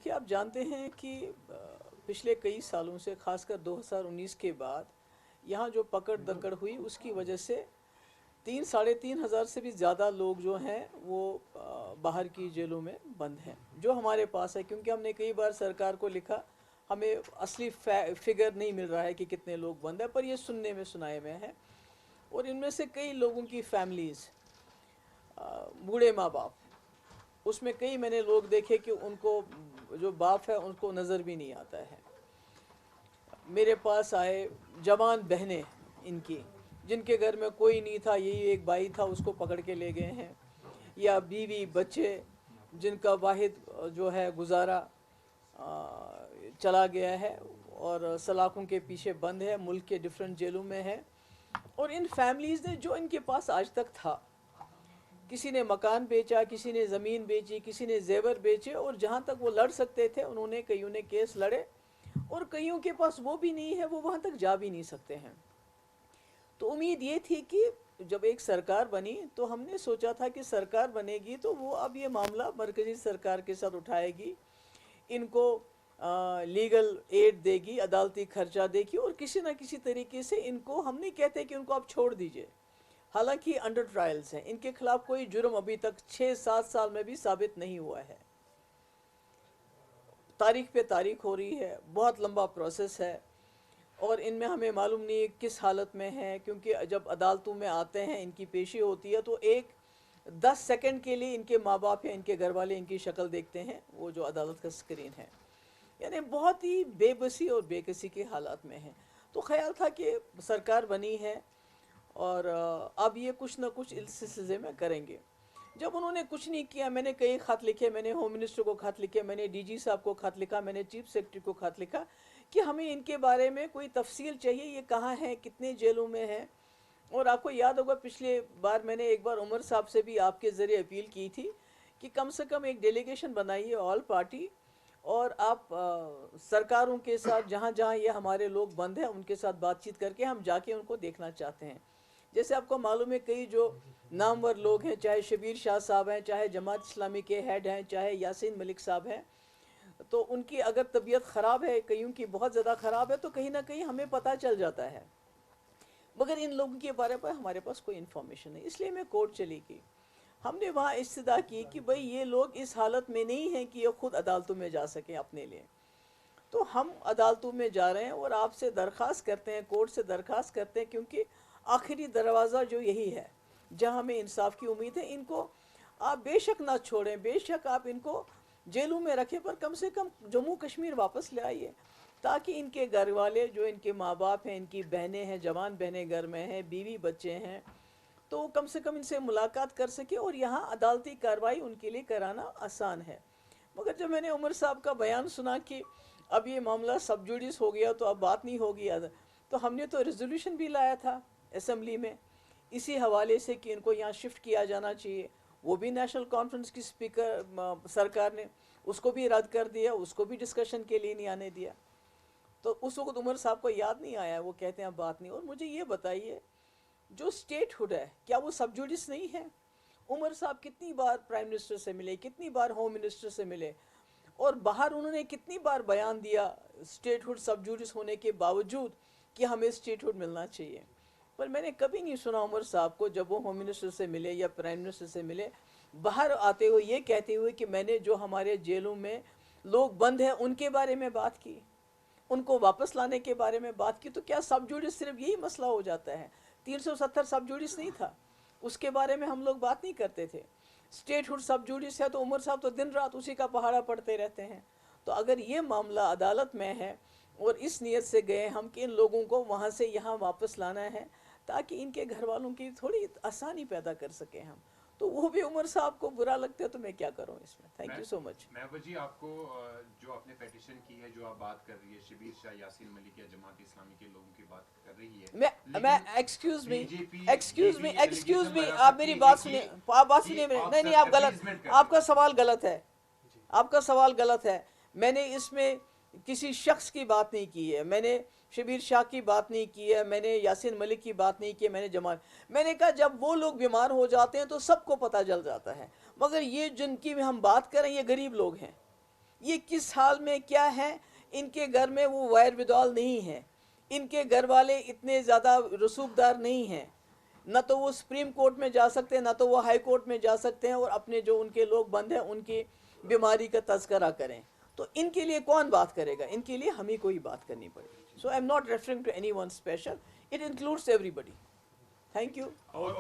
देखिए, आप जानते हैं कि पिछले कई सालों से, खासकर 2019 के बाद यहाँ जो पकड़ दकड़ हुई उसकी वजह से 3-3.5 हज़ार से भी ज़्यादा लोग जो हैं वो बाहर की जेलों में बंद हैं, जो हमारे पास है। क्योंकि हमने कई बार सरकार को लिखा, हमें असली फिगर नहीं मिल रहा है कि कितने लोग बंद हैं, पर ये सुनने में सुनाए में है। और इनमें से कई लोगों की फैमिलीज़, बूढ़े माँ बाप, उसमें कई मैंने लोग देखे कि उनको जो बाप है उनको नज़र भी नहीं आता है। मेरे पास आए जवान बहनें इनकी, जिनके घर में कोई नहीं था, यही एक भाई था, उसको पकड़ के ले गए हैं। या बीवी बच्चे जिनका वाहिद जो है गुजारा चला गया है और सलाखों के पीछे बंद है, मुल्क के डिफरेंट जेलों में है। और इन फैमिलीज़ ने जो इनके पास आज तक था, किसी ने मकान बेचा, किसी ने ज़मीन बेची, किसी ने जेवर बेचे, और जहाँ तक वो लड़ सकते थे उन्होंने, कईयों ने केस लड़े, और कईयों के पास वो भी नहीं है, वो वहाँ तक जा भी नहीं सकते हैं। तो उम्मीद ये थी कि जब एक सरकार बनी तो हमने सोचा था कि सरकार बनेगी तो वो अब ये मामला मरकज़ी सरकार के साथ उठाएगी, इनको लीगल एड देगी, अदालती खर्चा देगी, और किसी ना किसी तरीके से इनको, हम नहीं कहते कि उनको आप छोड़ दीजिए, हालांकि अंडर ट्रायल्स हैं, इनके खिलाफ कोई जुर्म अभी तक 6-7 साल में भी साबित नहीं हुआ है। तारीख पे तारीख हो रही है, बहुत लंबा प्रोसेस है, और इनमें हमें मालूम नहीं किस हालत में है। क्योंकि जब अदालतों में आते हैं, इनकी पेशी होती है, तो एक 10 सेकंड के लिए इनके माँ बाप या इनके घर वाले इनकी शक्ल देखते हैं, वो जो अदालत का स्क्रीन है। यानी बहुत ही बेबसी और बेकसी के हालात में है। तो ख्याल था कि सरकार बनी है और अब ये कुछ ना कुछ इस सिलसिले में करेंगे। जब उन्होंने कुछ नहीं किया, मैंने कई ख़त लिखे, मैंने होम मिनिस्टर को ख़त लिखे, मैंने डीजी साहब को ख़त लिखा, मैंने चीफ सेक्रेटरी को ख़त लिखा कि हमें इनके बारे में कोई तफसील चाहिए, ये कहाँ हैं, कितने जेलों में हैं। और आपको याद होगा, पिछले बार मैंने एक बार उमर साहब से भी आपके ज़रिए अपील की थी कि कम से कम एक डेलीगेशन बनाइए ऑल पार्टी, और आप सरकारों के साथ जहाँ जहाँ ये हमारे लोग बंद हैं उनके साथ बातचीत करके हम जाके उनको देखना चाहते हैं। जैसे आपको मालूम है, कई जो नामवर लोग हैं, चाहे शबीर शाह साहब हैं, चाहे जमात इस्लामी के हेड हैं, चाहे यासीन मलिक साहब हैं, तो उनकी अगर तबीयत ख़राब है, कईयों की बहुत ज़्यादा ख़राब है, तो कहीं ना कहीं हमें पता चल जाता है, मगर इन लोगों के बारे में हमारे पास कोई इन्फॉर्मेशन नहीं। इसलिए मैं कोर्ट चली गई। हमने वहाँ इस्तदा की कि भाई ये लोग इस हालत में नहीं हैं कि ये खुद अदालतों में जा सकें अपने लिए, तो हम अदालतों में जा रहे हैं और आपसे दरख्वास्त करते हैं, कोर्ट से दरख्वास्त करते हैं, क्योंकि आखिरी दरवाज़ा जो यही है जहाँ हमें इंसाफ की उम्मीद है। इनको आप बेशक ना छोड़ें, बेशक आप इनको जेलों में रखें, पर कम से कम जम्मू कश्मीर वापस ले आइए, ताकि इनके घर वाले, जो इनके माँ बाप हैं, इनकी बहनें हैं, जवान बहनें घर में हैं, बीवी बच्चे हैं, तो कम से कम इनसे मुलाकात कर सके और यहाँ अदालती कार्रवाई उनके लिए कराना आसान है। मगर जब मैंने उमर साहब का बयान सुना कि अब ये मामला सब जुडिस हो गया तो अब बात नहीं होगी, तो हमने तो रेजोल्यूशन भी लाया था असम्बली में इसी हवाले से कि इनको यहाँ शिफ्ट किया जाना चाहिए। वो भी नेशनल कॉन्फ्रेंस की स्पीकर सरकार ने उसको भी रद्द कर दिया, उसको भी डिस्कशन के लिए नहीं आने दिया। तो उस वक्त उमर साहब को याद नहीं आया, वो कहते हैं अब बात नहीं। और मुझे ये बताइए, जो स्टेटहुड है क्या वो सब जुडिस नहीं है? उमर साहब कितनी बार प्राइम मिनिस्टर से मिले, कितनी बार होम मिनिस्टर से मिले, और बाहर उन्होंने कितनी बार बयान दिया स्टेटहुड सब जुडिस होने के बावजूद कि हमें स्टेटहुड मिलना चाहिए। पर मैंने कभी नहीं सुना उमर साहब को, जब वो होम मिनिस्टर से मिले या प्राइम मिनिस्टर से मिले, बाहर आते हुए ये कहते हुए कि मैंने जो हमारे जेलों में लोग बंद हैं उनके बारे में बात की, उनको वापस लाने के बारे में बात की। तो क्या सब जुडिस सिर्फ यही मसला हो जाता है? 370 सब जुडिस नहीं था, उसके बारे में हम लोग बात नहीं करते थे। स्टेटहुड सब जुडिस है तो उमर साहब तो दिन रात उसी का पहाड़ा पढ़ते रहते हैं। तो अगर ये मामला अदालत में है और इस नीयत से गए हम कि इन लोगों को वहाँ से यहाँ वापस लाना है ताकि इनके घर वालों की थोड़ी आसानी पैदा कर सकें हम, तो वो भी उमर साहब को बुरा लगता है, तो मैं क्या करूं इसमें। Thank you so much. महबूब जी, आपको जो आपने पेटिशन की है, जो आप बात कर रही है, शबीर शाह, यासीन मलिक या जमात इस्लामी के लोगों की बात कर रही है, मैं एक्सक्यूज मी, आप मेरी बात सुनिए, आप बात सुनिए मेरी। नहीं, आप गलत, आपका सवाल गलत है, आपका सवाल गलत है। मैंने इसमें किसी शख्स की बात नहीं की है, मैंने शबीर शाह की बात नहीं की है, मैंने यासीन मलिक की बात नहीं की है, मैंने कहा जब वो लोग बीमार हो जाते हैं तो सबको पता चल जाता है, मगर ये जिनकी हम बात करें ये गरीब लोग हैं, ये किस हाल में क्या है, इनके घर में वो वायर विदॉल नहीं है, इनके घर वाले इतने ज़्यादा रसूखदार नहीं हैं, ना तो वो सुप्रीम कोर्ट में जा सकते हैं, ना तो वो हाई कोर्ट में जा सकते हैं और अपने जो उनके लोग बंद हैं उनकी बीमारी का तज़किरा करें। तो इनके लिए कौन बात करेगा? इनके लिए हमें कोई बात करनी पड़ेगी। So I am not referring to any one special, it includes everybody. Thank you.